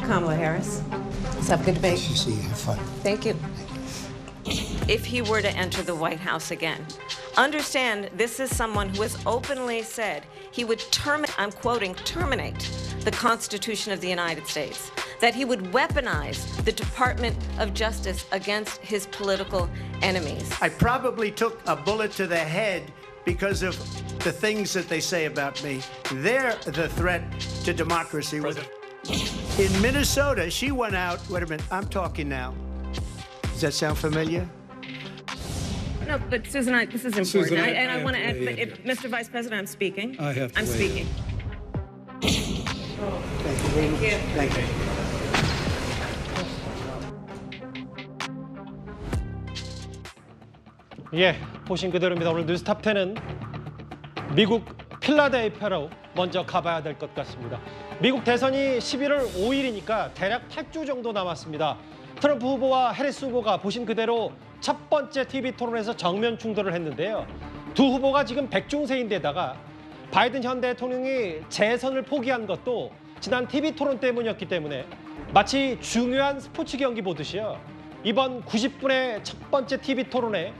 Kamala Harris. Let's have a good debate. See you. Have fun. Thank you. If he were to enter the White House again, understand this is someone who has openly said he would I'm quoting, terminate the Constitution of the United States, that he would weaponize the Department of Justice against his political enemies. I probably took a bullet to the head because of the things that they say about me. They're the threat to democracy. In Minnesota, she went out, wait a minute, I'm talking now. Does that sound familiar? No, but Susan, this is important. Susan, I I want to have add, to but weigh in if, Mr. Vice President, I'm speaking. I have to I'm weigh speaking. Thank you very much. Thank you. 예, 보신 그대로입니다. 오늘 뉴스탑 10은 미국 필라델피아로 먼저 가봐야 될 것 같습니다. 미국 대선이 11월 5일이니까 대략 8주 정도 남았습니다. 트럼프 후보와 해리스 후보가 보신 그대로 첫 번째 TV 토론에서 정면 충돌을 했는데요. 두 후보가 지금 백중세인데다가 바이든 현 대통령이 재선을 포기한 것도 지난 TV 토론 때문이었기 때문에 마치 중요한 스포츠 경기 보듯이요. 이번 90분의 첫 번째 TV 토론에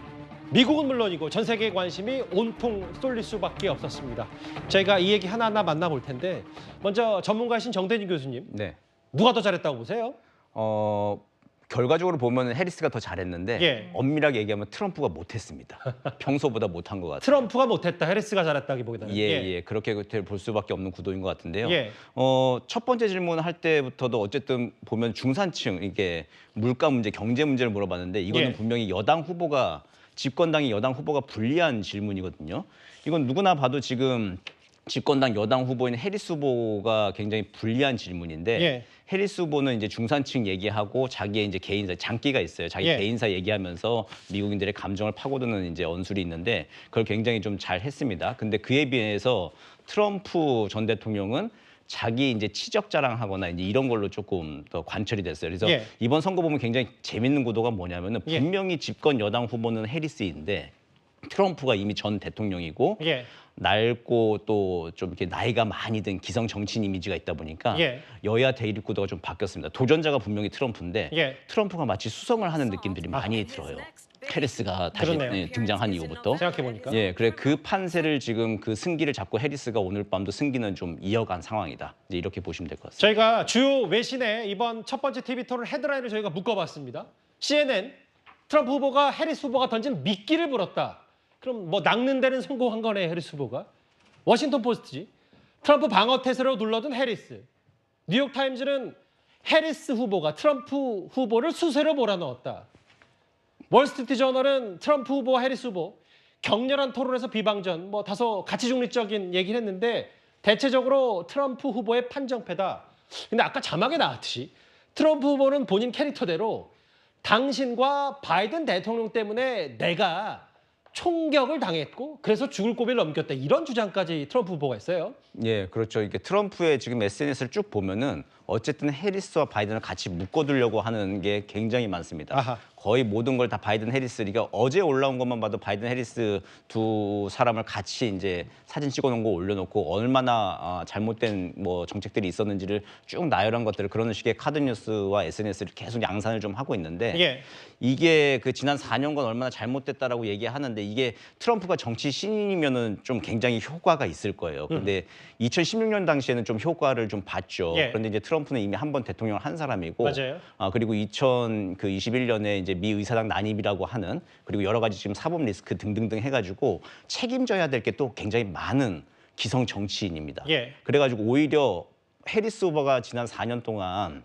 미국은 물론이고 전 세계의 관심이 온통 쏠릴 수밖에 없었습니다. 저희가 이 얘기 하나하나 만나볼 텐데 먼저 전문가이신 정대진 교수님, 네. 누가 더 잘했다고 보세요? 결과적으로 보면 해리스가 더 잘했는데 예. 엄밀하게 얘기하면 트럼프가 못했습니다. 평소보다 못한 것 같아요. 트럼프가 못했다, 해리스가 잘했다기보다는. 예. 그렇게 볼 수밖에 없는 구도인 것 같은데요. 예. 첫 번째 질문 할 때부터도 어쨌든 보면 중산층, 이게 물가 문제, 경제 문제를 물어봤는데 이거는 예. 분명히 집권당이 여당 후보가 불리한 질문이거든요. 이건 누구나 봐도 지금 집권당 여당 후보인 해리스 후보가 굉장히 불리한 질문인데 예. 해리스 후보는 이제 중산층 얘기하고 자기의 이제 개인사 장기가 있어요. 자기 예. 개인사 얘기하면서 미국인들의 감정을 파고드는 이제 언술이 있는데 그걸 굉장히 좀 잘 했습니다. 근데 그에 비해서 트럼프 전 대통령은 자기 이제 치적 자랑하거나 이제 이런 걸로 조금 더 관철이 됐어요. 그래서 예. 이번 선거 보면 굉장히 재밌는 구도가 뭐냐면은 예. 분명히 집권 여당 후보는 해리스인데 트럼프가 이미 전 대통령이고 예. 낡고 또 좀 이렇게 나이가 많이 든 기성 정치인 이미지가 있다 보니까 예. 여야 대립 구도가 좀 바뀌었습니다. 도전자가 분명히 트럼프인데 예. 트럼프가 마치 수성을 하는 느낌들이 많이 들어요. 해리스가 다시 그러네요. 등장한 이후부터. 생각해보니까. 예, 그래 그 판세를 지금 그 승기를 잡고 해리스가 오늘 밤도 승기는 좀 이어간 상황이다. 이제 이렇게 보시면 될 것 같습니다. 저희가 주요 외신의 이번 첫 번째 TV 토론 헤드라인을 저희가 묶어봤습니다. CNN, 트럼프 후보가 해리스 후보가 던진 미끼를 물었다. 그럼 뭐 낚는 데는 성공한 거네, 해리스 후보가. 워싱턴 포스트지. 트럼프 방어 태세로 눌러둔 해리스. 뉴욕타임즈는 해리스 후보가 트럼프 후보를 수세로 몰아넣었다. 월스트리트 저널은 트럼프 후보와 해리스 후보 격렬한 토론에서 비방전, 뭐 다소 가치 중립적인 얘기를 했는데 대체적으로 트럼프 후보의 판정패다. 근데 아까 자막에 나왔듯이 트럼프 후보는 본인 캐릭터대로 당신과 바이든 대통령 때문에 내가 총격을 당했고 그래서 죽을 고비를 넘겼다. 이런 주장까지 트럼프 후보가 했어요. 예, 그렇죠. 이게 트럼프의 지금 SNS를 쭉 보면은 어쨌든 해리스와 바이든을 같이 묶어두려고 하는 게 굉장히 많습니다. 아하. 거의 모든 걸 다 바이든 해리스. 그러니까 어제 올라온 것만 봐도 바이든 해리스 두 사람을 같이 이제 사진 찍어놓은 거 올려놓고 얼마나 잘못된 뭐 정책들이 있었는지를 쭉 나열한 것들을 그런 식의 카드 뉴스와 SNS를 계속 양산을 좀 하고 있는데 예. 이게 그 지난 4년간 얼마나 잘못됐다라고 얘기하는데 이게 트럼프가 정치 신인이면은 좀 굉장히 효과가 있을 거예요. 근데 2016년 당시에는 좀 효과를 좀 봤죠. 예. 그런데 이제 트럼프는 이미 한 번 대통령을 한 사람이고, 맞아요. 그리고 2021년에 이제 미 의사당 난입이라고 하는 그리고 여러 가지 지금 사법 리스크 등등등 해가지고 책임져야 될 게 또 굉장히 많은 기성 정치인입니다. 예. 그래가지고 오히려 해리스 후보가 지난 4년 동안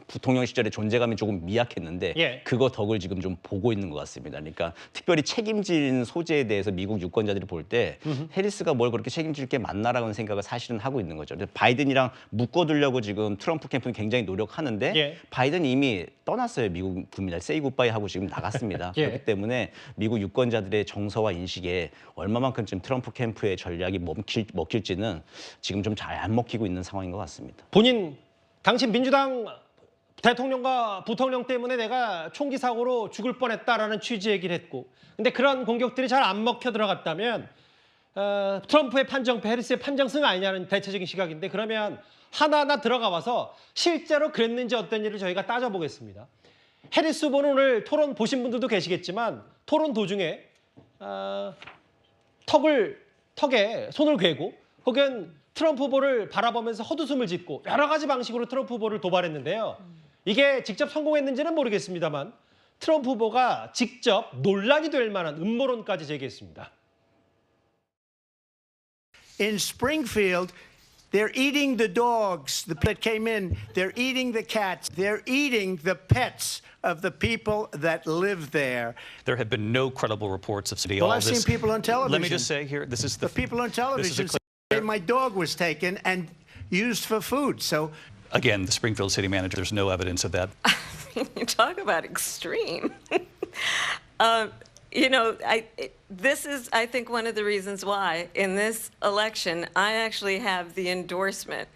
부통령 시절에 존재감이 조금 미약했는데 예. 그거 덕을 지금 좀 보고 있는 것 같습니다. 그러니까 특별히 책임진 소재에 대해서 미국 유권자들이 볼 때 해리스가 뭘 그렇게 책임질 게 맞나라는 생각을 사실은 하고 있는 거죠. 그래서 바이든이랑 묶어두려고 지금 트럼프 캠프는 굉장히 노력하는데 예. 바이든이 이미 떠났어요. 미국 국민들 세이 굿바이 하고 지금 나갔습니다. 예. 그렇기 때문에 미국 유권자들의 정서와 인식에 얼마만큼 지금 트럼프 캠프의 전략이 먹힐지는 지금 좀 잘 안 먹히고 있는 상황인 것 같습니다. 당신 민주당 대통령과 부통령 때문에 내가 총기 사고로 죽을 뻔했다라는 취지 얘기를 했고, 근데 그런 공격들이 잘 안 먹혀 들어갔다면 트럼프의 판정패, 해리스의 판정승 아니냐는 대체적인 시각인데 그러면 하나하나 들어가 봐서 실제로 그랬는지 어땠는지를 저희가 따져보겠습니다. 해리스 후보는 오늘 토론 보신 분들도 계시겠지만 토론 도중에 턱에 손을 괴고 혹은 트럼프 후보를 바라보면서 헛웃음을 짓고 여러 가지 방식으로 트럼프 후보를 도발했는데요. 이게 직접 성공했는지는 모르겠습니다만 트럼프 후보가 직접 논란이 될 만한 음모론까지 제기했습니다. In Springfield, they're eating the dogs that came in. They're eating the cats. They're eating the pets of the people that live there. There have been no credible reports of Well, all I've seen this. people on television. Let me just say here, this is The people on television say my dog was taken and used for food. So again, the Springfield city manager, there's no evidence of that. You talk about extreme. This is, I think, one of the reasons why in this election I actually have the endorsement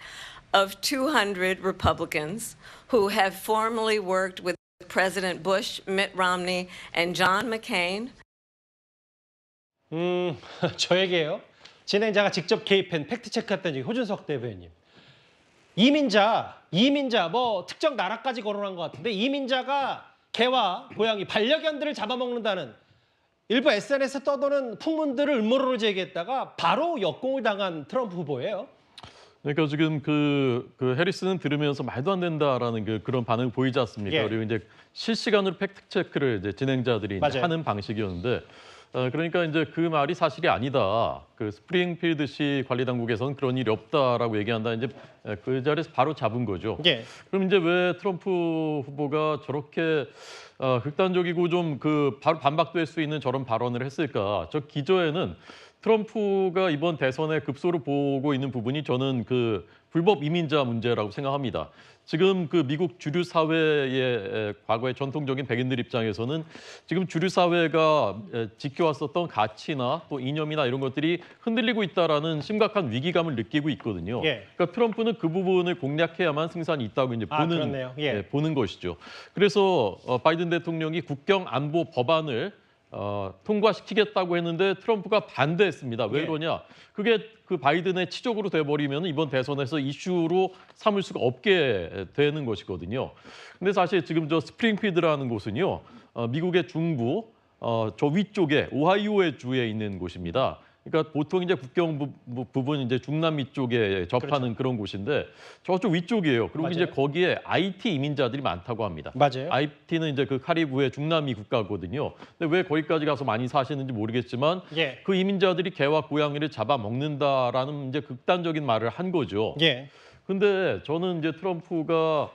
of 200 Republicans who have formally worked with President Bush, Mitt Romney, and John McCain. 저에게요. 진행자가 직접 개입한 팩트체크했던 호준석 대변인. 이민자 뭐 특정 나라까지 거론한 것 같은데 이민자가 개와 고양이 반려견들을 잡아먹는다는 일부 SNS에 떠도는 풍문들을 음모론으로 제기했다가 바로 역공을 당한 트럼프 후보예요. 그러니까 지금 그 해리스는 들으면서 말도 안 된다라는 그런 반응 보이지 않습니까? 예. 그리고 이제 실시간으로 팩트 체크를 이제 진행자들이 이제 하는 방식이었는데 그러니까 이제 그 말이 사실이 아니다. 그 스프링필드시 관리 당국에서는 그런 일이 없다라고 얘기한다. 이제 그 자리에서 바로 잡은 거죠. 예. 그럼 이제 왜 트럼프 후보가 저렇게 극단적이고 좀 바로 반박될 수 있는 저런 발언을 했을까? 저 기저에는 트럼프가 이번 대선에 급소를 보고 있는 부분이 저는 그 불법 이민자 문제라고 생각합니다. 지금 그 미국 주류 사회의 과거의 전통적인 백인들 입장에서는 지금 주류 사회가 지켜왔었던 가치나 또 이념이나 이런 것들이 흔들리고 있다라는 심각한 위기감을 느끼고 있거든요. 예. 그러니까 트럼프는 그 부분을 공략해야만 승산이 있다고 이제 그렇네요. 예. 보는 것이죠. 그래서 바이든 대통령이 국경 안보 법안을 통과시키겠다고 했는데 트럼프가 반대했습니다. 왜 그러냐? 그게 그 바이든의 치적으로 돼버리면 이번 대선에서 이슈로 삼을 수가 없게 되는 것이거든요. 근데 사실 지금 저 스프링필드라는 곳은요, 미국의 중부 저 위쪽에 오하이오의 주에 있는 곳입니다. 그러니까 보통 이제 국경 부분 이제 중남미 쪽에 접하는 그런 곳인데 저쪽 위쪽이에요. 그리고 이제 거기에 IT 이민자들이 많다고 합니다. 맞아요. IT는 이제 그 카리브의 중남미 국가거든요. 근데 왜 거기까지 가서 많이 사시는지 모르겠지만 예. 그 이민자들이 개와 고양이를 잡아먹는다라는 이제 극단적인 말을 한 거죠. 예. 근데 저는 이제 트럼프가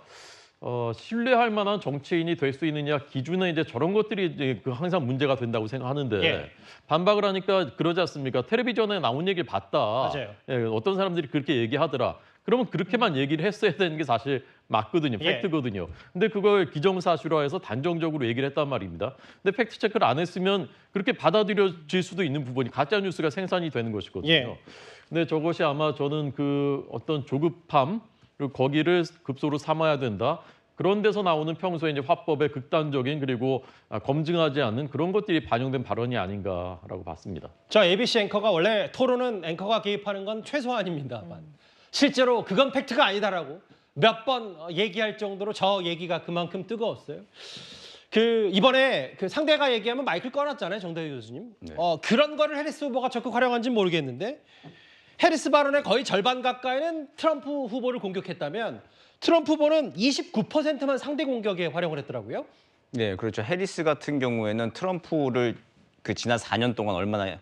신뢰할 만한 정치인이 될 수 있느냐 기준에 이제 저런 것들이 이제 항상 문제가 된다고 생각하는데 예. 반박을 하니까 그러지 않습니까? 텔레비전에 나온 얘기를 봤다. 맞아요. 예, 어떤 사람들이 그렇게 얘기하더라. 그러면 그렇게만 얘기를 했어야 되는 게 사실 맞거든요. 예. 팩트거든요. 근데 그걸 기정사실화해서 단정적으로 얘기를 했단 말입니다. 근데 팩트 체크를 안 했으면 그렇게 받아들여질 수도 있는 부분이 가짜 뉴스가 생산이 되는 것이거든요. 예. 근데 저것이 아마 저는 그 어떤 조급함 그리고 거기를 급소로 삼아야 된다. 그런 데서 나오는 평소에 이제 화법의 극단적인 그리고 검증하지 않는 그런 것들이 반영된 발언이 아닌가라고 봤습니다. 저 ABC 앵커가 원래 토론은 앵커가 개입하는 건 최소한입니다만 실제로 그건 팩트가 아니다라고 몇 번 얘기할 정도로 저 얘기가 그만큼 뜨거웠어요. 이번에 상대가 얘기하면 마이크를 꺼놨잖아요, 정대희 교수님. 네. 그런 거를 해리스 후보가 적극 활용한지는 모르겠는데 해리스 발언의 거의 절반 가까이는 트럼프 후보를 공격했다면 트럼프 후보는 29%만 상대 공격에 활용을 했더라고요. 네, 그렇죠. 해리스 같은 경우에는 트럼프를 그 지난 4년 동안 얼마나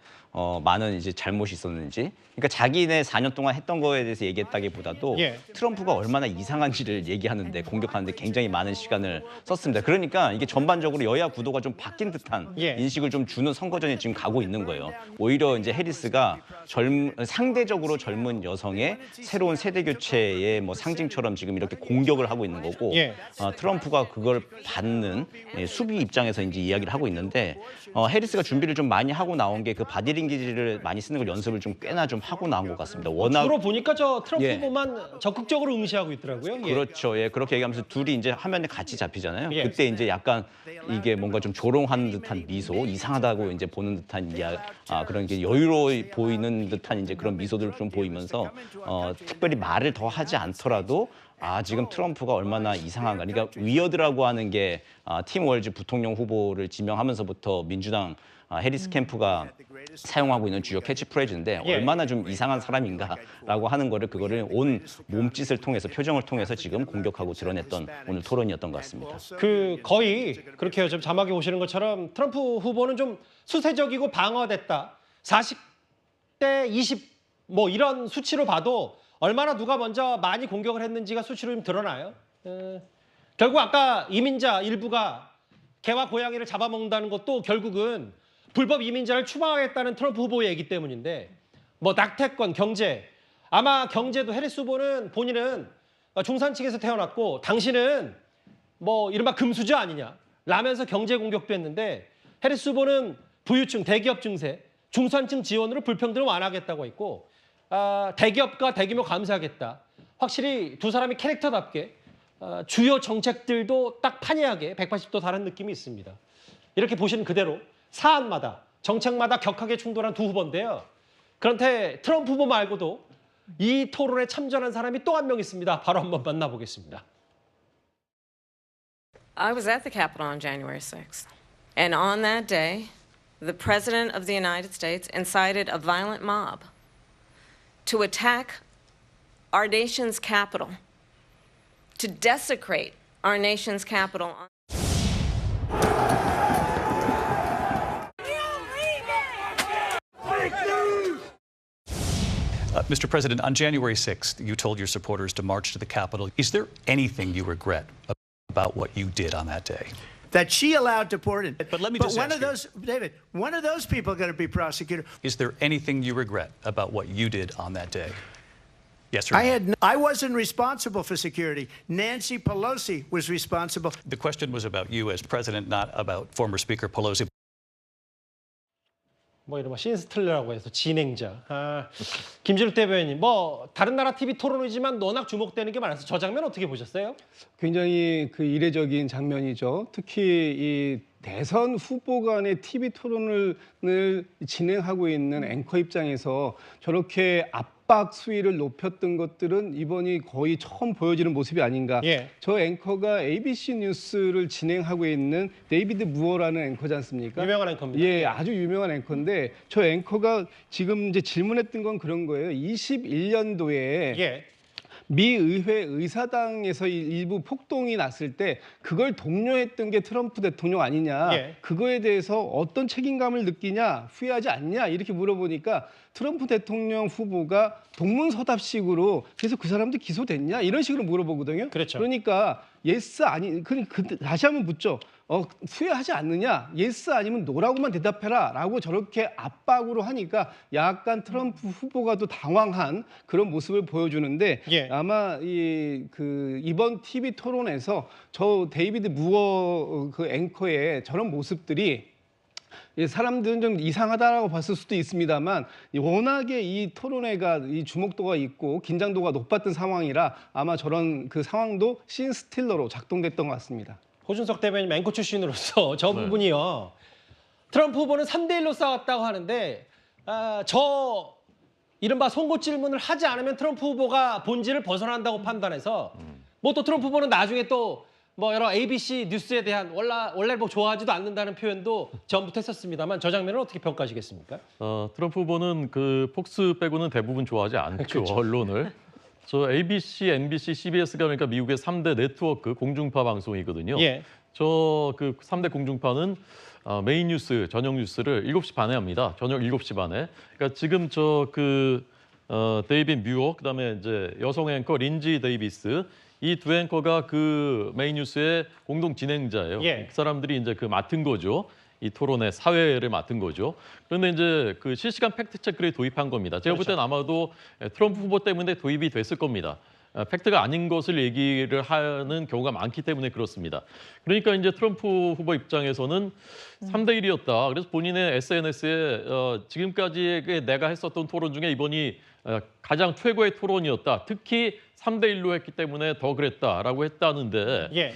많은 이제 잘못이 있었는지, 그러니까 자기네 4년 동안 했던 거에 대해서 얘기했다기보다도 예. 트럼프가 얼마나 이상한지를 얘기하는데 공격하는데 굉장히 많은 시간을 썼습니다. 그러니까 이게 전반적으로 여야 구도가 좀 바뀐 듯한 예. 인식을 좀 주는 선거전에 지금 가고 있는 거예요. 오히려 이제 해리스가 상대적으로 젊은 여성의 새로운 세대 교체의 뭐 상징처럼 지금 이렇게 공격을 하고 있는 거고, 예. 트럼프가 그걸 받는 수비 입장에서 이제 이야기를 하고 있는데 해리스가 준비를 좀 많이 하고 나온 게 그 바디 잉글리시를 많이 쓰는 걸 연습을 좀 꽤나 좀 하고 나온 것 같습니다. 워낙 주로 보니까 저 트럼프 예. 후보만 적극적으로 응시하고 있더라고요. 예. 그렇죠. 예, 그렇게 얘기하면서 둘이 이제 화면에 같이 잡히잖아요. 예. 그때 이제 약간 이게 뭔가 좀 조롱하는 듯한 미소, 이상하다고 이제 보는 듯한 그런 게 여유로워 보이는 듯한 이제 그런 미소들을 좀 보이면서 특별히 말을 더 하지 않더라도 지금 트럼프가 얼마나 이상한가. 그러니까 위어드라고 하는 게 팀 월즈 부통령 후보를 지명하면서부터 민주당 해리스 캠프가 사용하고 있는 주요 캐치프레이즈인데 예. 얼마나 좀 이상한 사람인가라고 하는 그거를 온 몸짓을 통해서 표정을 통해서 지금 공격하고 드러냈던 오늘 토론이었던 것 같습니다. 거의 그렇게 좀 자막에 보시는 것처럼 트럼프 후보는 좀 수세적이고 방어됐다. 40대 20 뭐 이런 수치로 봐도 얼마나 누가 먼저 많이 공격을 했는지가 수치로 좀 드러나요. 결국 아까 이민자 일부가 개와 고양이를 잡아먹는다는 것도 결국은 불법 이민자를 추방하겠다는 트럼프 후보의 얘기 때문인데 뭐 낙태권, 경제 아마 경제도 해리스 후보는 본인은 중산층에서 태어났고 당신은 뭐 이른바 금수저 아니냐 라면서 경제 공격도 했는데 해리스 후보는 부유층, 대기업 증세, 중산층 지원으로 불평등을 완화하겠다고 했고 대기업과 대규모 감사하겠다. 확실히 두 사람이 캐릭터답게 주요 정책들도 딱 판이하게 180도 다른 느낌이 있습니다. 이렇게 보시는 그대로 사안마다 정책마다 격하게 충돌한 두 후보인데요. 그런데 트럼프 후보 말고도 이 토론에 참전한 사람이 또 한 명 있습니다. 바로 한번 만나보겠습니다. I was at the Capitol on January 6th. And on that day, the President of the United States incited a violent mob to attack our nation's capital, to desecrate our nation's capital. Mr. President, on January 6th, you told your supporters to march to the Capitol. Is there anything you regret about what you did on that day? That she allowed to pour it in. But let me just one ask of you. those, David, one of those people are going to be prosecuted. Is there anything you regret about what you did on that day? Yes or no? I wasn't responsible for security. Nancy Pelosi was responsible. The question was about you as president, not about former Speaker Pelosi. 뭐 이런 신스틸러라고 해서 진행자. 김진욱 대변인, 뭐 다른 나라 TV 토론이지만 워낙 주목되는 게 많아서 저 장면 어떻게 보셨어요? 굉장히 그 이례적인 장면이죠. 특히 이 대선 후보 간의 TV 토론을 진행하고 있는 앵커 입장에서 저렇게 압박 수위를 높였던 것들은 이번이 거의 처음 보여지는 모습이 아닌가. 예. 저 앵커가 ABC 뉴스를 진행하고 있는 데이비드 무어라는 앵커지 않습니까? 유명한 앵커입니다. 예, 아주 유명한 앵커인데 저 앵커가 지금 이제 질문했던 건 그런 거예요. 21년도에 예. 미 의회 의사당에서 일부 폭동이 났을 때 그걸 독려했던 게 트럼프 대통령 아니냐. 예. 그거에 대해서 어떤 책임감을 느끼냐, 후회하지 않냐 이렇게 물어보니까 트럼프 대통령 후보가 동문서답식으로 그래서 그 사람도 기소됐냐 이런 식으로 물어보거든요. 그렇죠. 그러니까 예스 아니 다시 한번 묻죠. 후회하지 않느냐? 예스 아니면 노라고만 대답해라라고 저렇게 압박으로 하니까 약간 트럼프 후보가 또 당황한 그런 모습을 보여주는데 예. 아마 이번 TV 토론에서 저 데이비드 무어 그 앵커의 저런 모습들이 사람들은 좀 이상하다라고 봤을 수도 있습니다만 워낙에 이 토론회가 이 주목도가 있고 긴장도가 높았던 상황이라 아마 저런 그 상황도 씬 스틸러로 작동됐던 것 같습니다. 호준석 대변인 앵커 출신으로서 저 부분이요. 트럼프 후보는 3대1로 싸웠다고 하는데 저 이른바 송곳 질문을 하지 않으면 트럼프 후보가 본질을 벗어난다고 판단해서 뭐 또 트럼프 후보는 나중에 또 뭐 여러 ABC 뉴스에 대한 원래 뭐 좋아하지도 않는다는 표현도 전부터 했었습니다만 저 장면은 어떻게 평가하시겠습니까? 트럼프 후보는 그 폭스 빼고는 대부분 좋아하지 않죠. 그렇죠. 언론을. 저 ABC, NBC, CBS가 그러니까 미국의 3대 네트워크 공중파 방송이거든요. 예. 저 그 3대 공중파는 메인 뉴스, 저녁 뉴스를 7시 반에 합니다. 저녁 7시 반에. 그러니까 지금 데이빗 뮤어, 그다음에 이제 여성 앵커 린지 데이비스 이 두 앵커가 그 메인 뉴스의 공동 진행자예요. 예. 그 사람들이 이제 그 맡은 거죠. 이 토론의 사회를 맡은 거죠. 그런데 이제 그 실시간 팩트 체크를 도입한 겁니다. 제가 볼 그렇죠. 때는 아마도 트럼프 후보 때문에 도입이 됐을 겁니다. 팩트가 아닌 것을 얘기를 하는 경우가 많기 때문에 그렇습니다. 그러니까 이제 트럼프 후보 입장에서는 3대 1이었다. 그래서 본인의 SNS에 지금까지 내가 했었던 토론 중에 이번이 가장 최고의 토론이었다. 특히 3대 1로 했기 때문에 더 그랬다라고 했다는데 예.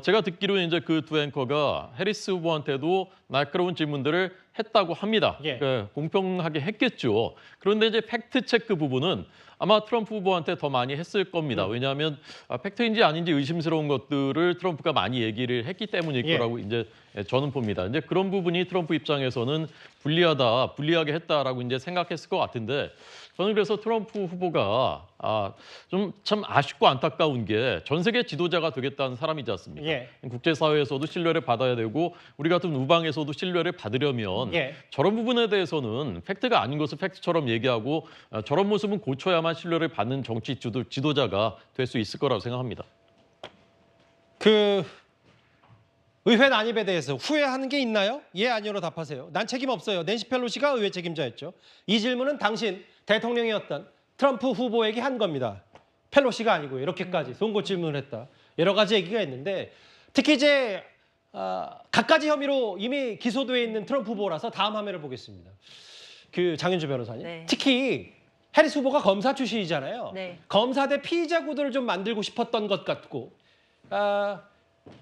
제가 듣기로는 이제 그 두 앵커가 해리스 후보한테도 날카로운 질문들을 했다고 합니다. 예. 그러니까 공평하게 했겠죠. 그런데 이제 팩트 체크 부분은 아마 트럼프 후보한테 더 많이 했을 겁니다. 왜냐하면 팩트인지 아닌지 의심스러운 것들을 트럼프가 많이 얘기를 했기 때문일 예. 거라고 이제 저는 봅니다. 이제 그런 부분이 트럼프 입장에서는 불리하게 했다라고 이제 생각했을 것 같은데 저는 그래서 트럼프 후보가 좀 참 아쉽고 안타까운 게 전 세계 지도자가 되겠다는 사람이지 않습니까? 예. 국제사회에서도 신뢰를 받아야 되고 우리 같은 우방에서도 신뢰를 받으려면 예. 저런 부분에 대해서는 팩트가 아닌 것을 팩트처럼 얘기하고 저런 모습은 고쳐야만 신뢰를 받는 정치 지도자가 될 수 있을 거라고 생각합니다. 그 의회 난입에 대해서 후회하는 게 있나요? 예, 아니요로 답하세요. 난 책임 없어요. 낸시 펠로시가 의회 책임자였죠. 이 질문은 당신 대통령이었던 트럼프 후보에게 한 겁니다. 펠로시가 아니고요. 이렇게까지 송곳 질문을 했다. 여러 가지 얘기가 있는데 특히 이제 갖가지 혐의로 이미 기소돼 있는 트럼프 후보라서 다음 화면을 보겠습니다. 그 장윤주 변호사님. 네. 특히 해리스 후보가 검사 출신이잖아요. 네. 검사 대 피의자 구도를 좀 만들고 싶었던 것 같고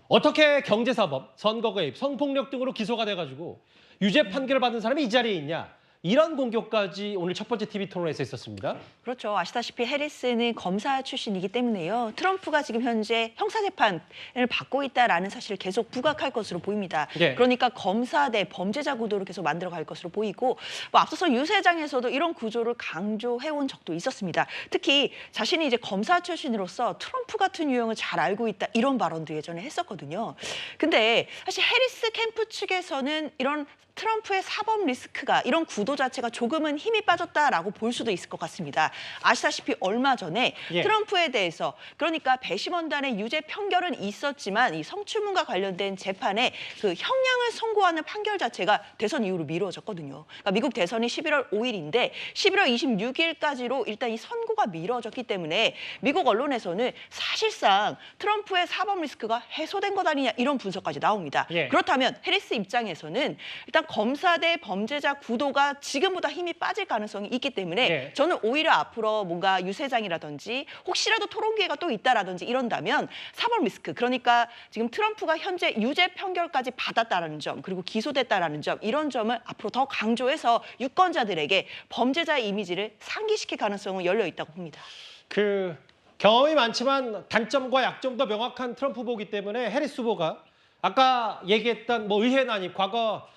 어떻게 경제사범, 선거 개입, 성폭력 등으로 기소가 돼가지고 유죄 판결을 받은 사람이 이 자리에 있냐. 이런 공격까지 오늘 첫 번째 TV 토론에서 있었습니다. 그렇죠. 아시다시피 해리스는 검사 출신이기 때문에요. 트럼프가 지금 현재 형사재판을 받고 있다라는 사실을 계속 부각할 것으로 보입니다. 예. 그러니까 검사 대 범죄자 구도를 계속 만들어갈 것으로 보이고 앞서서 유 세장에서도 이런 구조를 강조해온 적도 있었습니다. 특히 자신이 이제 검사 출신으로서 트럼프 같은 유형을 잘 알고 있다 이런 발언도 예전에 했었거든요. 근데 사실 해리스 캠프 측에서는 이런 트럼프의 사법 리스크가 이런 구도 자체가 조금은 힘이 빠졌다라고 볼 수도 있을 것 같습니다. 아시다시피 얼마 전에 예. 트럼프에 대해서 그러니까 배심원단의 유죄 판결은 있었지만 이 성추문과 관련된 재판에 그 형량을 선고하는 판결 자체가 대선 이후로 미뤄졌거든요. 그러니까 미국 대선이 11월 5일인데 11월 26일까지로 일단 이 선고가 미뤄졌기 때문에 미국 언론에서는 사실상 트럼프의 사법 리스크가 해소된 것 아니냐 이런 분석까지 나옵니다. 예. 그렇다면 해리스 입장에서는 일단 검사 대 범죄자 구도가 지금보다 힘이 빠질 가능성이 있기 때문에 네. 저는 오히려 앞으로 뭔가 유세장이라든지 혹시라도 토론 기회가 또 있다라든지 이런다면 사법 리스크 그러니까 지금 트럼프가 현재 유죄 판결까지 받았다라는 점 그리고 기소됐다라는 점 이런 점을 앞으로 더 강조해서 유권자들에게 범죄자의 이미지를 상기시킬 가능성은 열려 있다고 봅니다. 그 경험이 많지만 단점과 약점도 명확한 트럼프 후보이기 때문에 해리스 후보가 아까 얘기했던 뭐 의회 난입 과거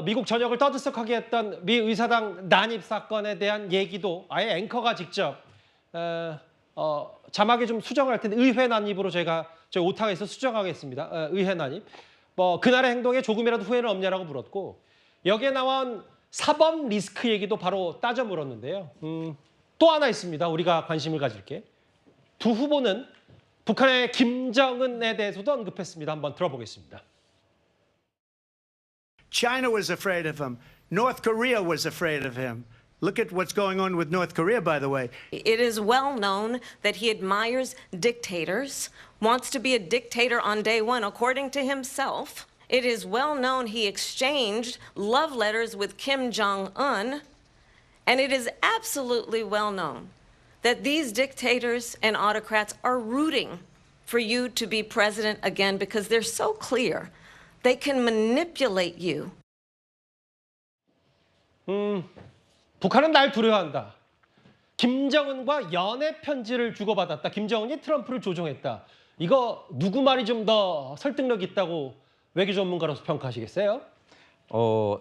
미국 전역을 떠들썩하게 했던 미 의사당 난입 사건에 대한 얘기도 아예 앵커가 직접 자막에 좀 수정할 텐데 의회 난입으로 저희 오타에서 수정하겠습니다. 의회 난입. 뭐 그날의 행동에 조금이라도 후회는 없냐라고 물었고 여기에 나온 사법 리스크 얘기도 바로 따져 물었는데요. 또 하나 있습니다. 우리가 관심을 가질 게. 두 후보는 북한의 김정은에 대해서도 언급했습니다. 한번 들어보겠습니다. China was afraid of him. North Korea was afraid of him. Look at what's going on with North Korea, by the way. It is well known that he admires dictators, wants to be a dictator on day one, according to himself. It is well known he exchanged love letters with Kim Jong-un, and it is absolutely well known that these dictators and autocrats are rooting for you to be president again because they're so clear. They can manipulate you. 북한은 날 두려워한다. 김정은과 연애 편지를 주고받았다. 김정은이 트럼프를 조종했다. 이거 누구 말이 좀 더 설득력 있다고 외교 전문가로서 평가하시겠어요?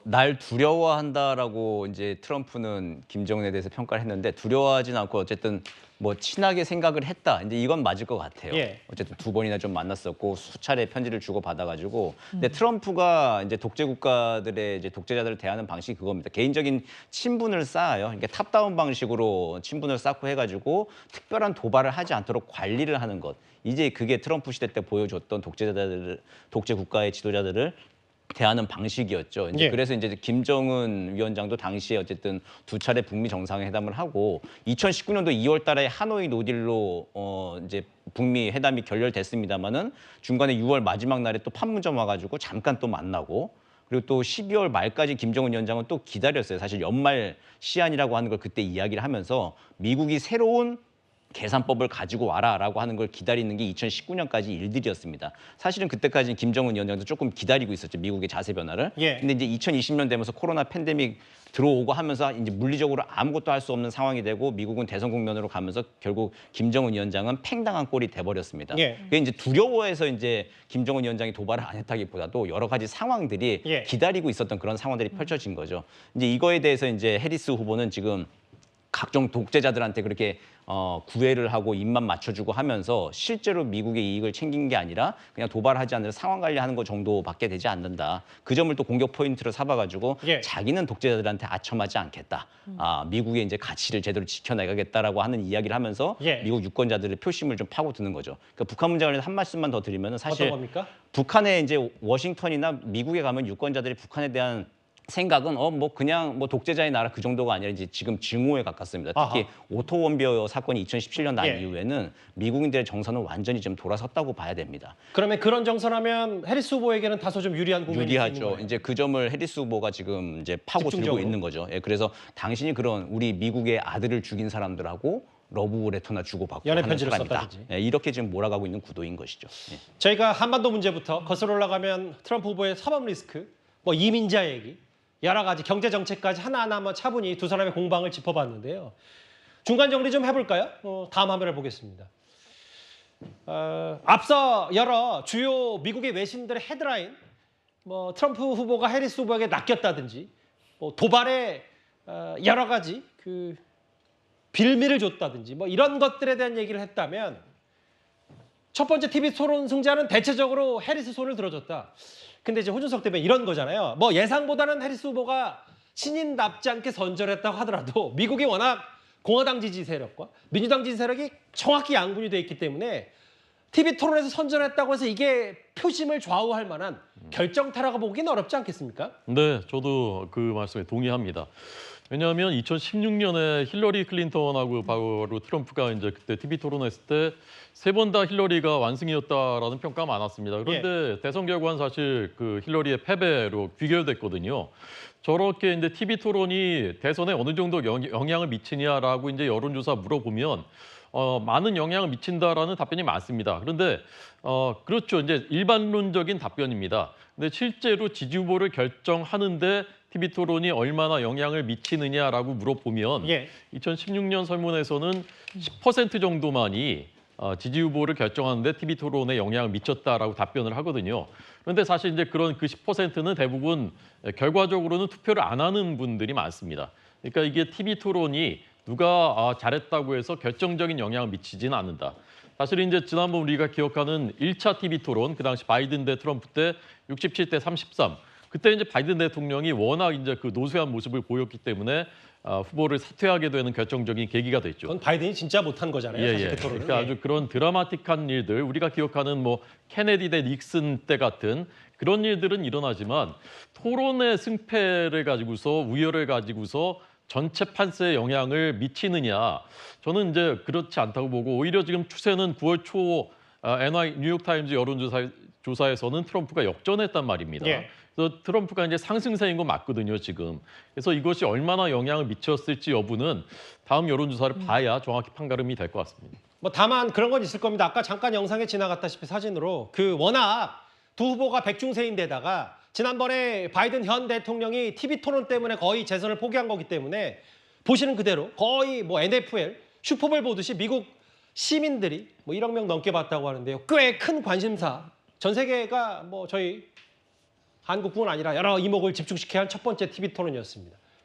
날 두려워한다라고 이제 트럼프는 김정은에 대해서 평가를 했는데 두려워하진 않고 어쨌든 뭐 친하게 생각을 했다. 이제 이건 맞을 것 같아요. 예. 어쨌든 두 번이나 좀 만났었고 수차례 편지를 주고 받아가지고. 근데 트럼프가 이제 독재 국가들의 이제 독재자들을 대하는 방식이 그겁니다. 개인적인 친분을 쌓아요. 그러니까 탑다운 방식으로 친분을 쌓고 해가지고 특별한 도발을 하지 않도록 관리를 하는 것. 이제 그게 트럼프 시대 때 보여줬던 독재 국가의 지도자들을 대하는 방식이었죠. 이제 예. 그래서 이제 김정은 위원장도 당시에 어쨌든 두 차례 북미 정상회담을 하고 2019년도 2월달에 하노이 노딜로 이제 북미 회담이 결렬됐습니다만은 중간에 6월 마지막 날에 또 판문점 와가지고 잠깐 또 만나고 그리고 또 12월 말까지 김정은 위원장은 또 기다렸어요. 사실 연말 시한이라고 하는 걸 그때 이야기를 하면서 미국이 새로운 계산법을 가지고 와라라고 하는 걸 기다리는 게 2019년까지 일들이었습니다. 사실은 그때까지는 김정은 위원장도 조금 기다리고 있었죠. 미국의 자세 변화를. 예. 근데 이제 2020년 되면서 코로나 팬데믹 들어오고 하면서 이제 물리적으로 아무것도 할 수 없는 상황이 되고 미국은 대선 국면으로 가면서 결국 김정은 위원장은 팽당한 꼴이 돼버렸습니다. 예. 그게 이제 두려워해서 이제 김정은 위원장이 도발을 안 했다기보다도 여러 가지 상황들이 예. 기다리고 있었던 그런 상황들이 펼쳐진 거죠. 이제 이거에 대해서 이제 해리스 후보는 지금 각종 독재자들한테 그렇게 구애를 하고 입만 맞춰주고 하면서 실제로 미국의 이익을 챙긴 게 아니라 그냥 도발하지 않으려 상황 관리하는 것 정도밖에 되지 않는다. 그 점을 또 공격 포인트로 삼아가지고 예. 자기는 독재자들한테 아첨하지 않겠다. 미국의 이제 가치를 제대로 지켜나가겠다라고 하는 이야기를 하면서 예. 미국 유권자들의 표심을 좀 파고드는 거죠. 그러니까 북한 문제 관련해서 한 말씀만 더 드리면 사실 어떤 겁니까? 북한에 이제 워싱턴이나 미국에 가면 유권자들이 북한에 대한 생각은 뭐 그냥 뭐 독재자의 나라 그 정도가 아니라 이제 지금 증오에 가깝습니다. 특히 아하. 오토 원비어 사건이 2017년 난 예. 이후에는 미국인들의 정서는 완전히 좀 돌아섰다고 봐야 됩니다. 그러면 그런 정선하면 해리스 후보에게는 다소 좀 유리한 국면이 있는 유리하죠. 거예요. 이제 그 점을 해리스 후보가 지금 이제 파고들고 집중적으로. 있는 거죠. 예, 그래서 당신이 그런 우리 미국의 아들을 죽인 사람들하고 러브 레터나 주고받고 연애 하는 편지를 사람이다. 썼다든지. 예, 이렇게 지금 몰아가고 있는 구도인 것이죠. 예. 저희가 한반도 문제부터 거슬러 올라가면 트럼프 후보의 사법 리스크, 뭐 이민자 얘기, 여러 가지 경제 정책까지 하나하나 한번 차분히 두 사람의 공방을 짚어봤는데요. 중간 정리 좀 해볼까요? 다음 화면을 보겠습니다. 앞서 여러 주요 미국의 외신들의 헤드라인, 뭐 트럼프 후보가 해리스 후보에게 낚였다든지, 뭐 도발에 여러 가지 그 빌미를 줬다든지, 뭐 이런 것들에 대한 얘기를 했다면 첫 번째 TV 토론 승자는 대체적으로 해리스 손을 들어줬다. 근데 이제 호준석 대변인 이런 거잖아요. 뭐 예상보다는 해리스 후보가 신인답지 않게 선전했다고 하더라도 미국이 워낙 공화당 지지 세력과 민주당 지지 세력이 정확히 양분이 돼 있기 때문에 TV 토론에서 선전했다고 해서 이게 표심을 좌우할 만한 결정타라고 보기는 어렵지 않겠습니까? 네, 저도 그 말씀에 동의합니다. 왜냐하면 2016년에 힐러리 클린턴하고 바로 트럼프가 이제 그때 TV 토론했을 때 세 번 다 힐러리가 완승이었다라는 평가가 많았습니다. 그런데 대선 결과는 사실 그 힐러리의 패배로 귀결됐거든요. 저렇게 이제 TV 토론이 대선에 어느 정도 영향을 미치냐라고 이제 여론조사 물어보면 많은 영향을 미친다라는 답변이 많습니다. 그런데 그렇죠. 이제 일반론적인 답변입니다. 근데 실제로 지지 후보를 결정하는데 TV 토론이 얼마나 영향을 미치느냐라고 물어보면 예. 2016년 설문에서는 10% 정도만이 지지 후보를 결정하는데 TV 토론에 영향을 미쳤다라고 답변을 하거든요. 그런데 사실 이제 그런 그 10%는 대부분 결과적으로는 투표를 안 하는 분들이 많습니다. 그러니까 이게 TV 토론이 누가 잘했다고 해서 결정적인 영향을 미치지는 않는다. 사실 이제 지난번 우리가 기억하는 1차 TV 토론, 그 당시 바이든 대 트럼프 때 67대 33. 그때 이제 바이든 대통령이 워낙 이제 그 노쇠한 모습을 보였기 때문에 후보를 사퇴하게 되는 결정적인 계기가 됐죠. 그건 바이든이 진짜 못한 거잖아요. 사실 그 토론은. 그러니까 아주 그런 드라마틱한 일들, 우리가 기억하는 뭐 케네디 대 닉슨 때 같은 그런 일들은 일어나지만 토론의 승패를 가지고서 우열을 가지고서 전체 판세에 영향을 미치느냐, 저는 이제 그렇지 않다고 보고 오히려 지금 추세는 9월 초 NY 뉴욕타임즈 여론조사에서는 트럼프가 역전했단 말입니다. 예. 그래서 트럼프가 이제 상승세인 건 맞거든요, 지금. 그래서 이것이 얼마나 영향을 미쳤을지 여부는 다음 여론조사를 봐야 정확히 판가름이 될 것 같습니다. 뭐 다만 그런 건 있을 겁니다. 아까 잠깐 영상에 지나갔다시피 사진으로 그 워낙 두 후보가 백중세인데다가 지난번에 바이든 현 대통령이 TV 토론 때문에 거의 재선을 포기한 거기 때문에 보시는 그대로 거의 뭐 NFL, 슈퍼볼 보듯이 미국 시민들이 뭐 1억 명 넘게 봤다고 하는데요. 꽤 큰 관심사. 전 세계가 뭐 저희 한국뿐 아니라 여러 이목을 집중시켜야 할 첫 번째 TV 토론이었습니다.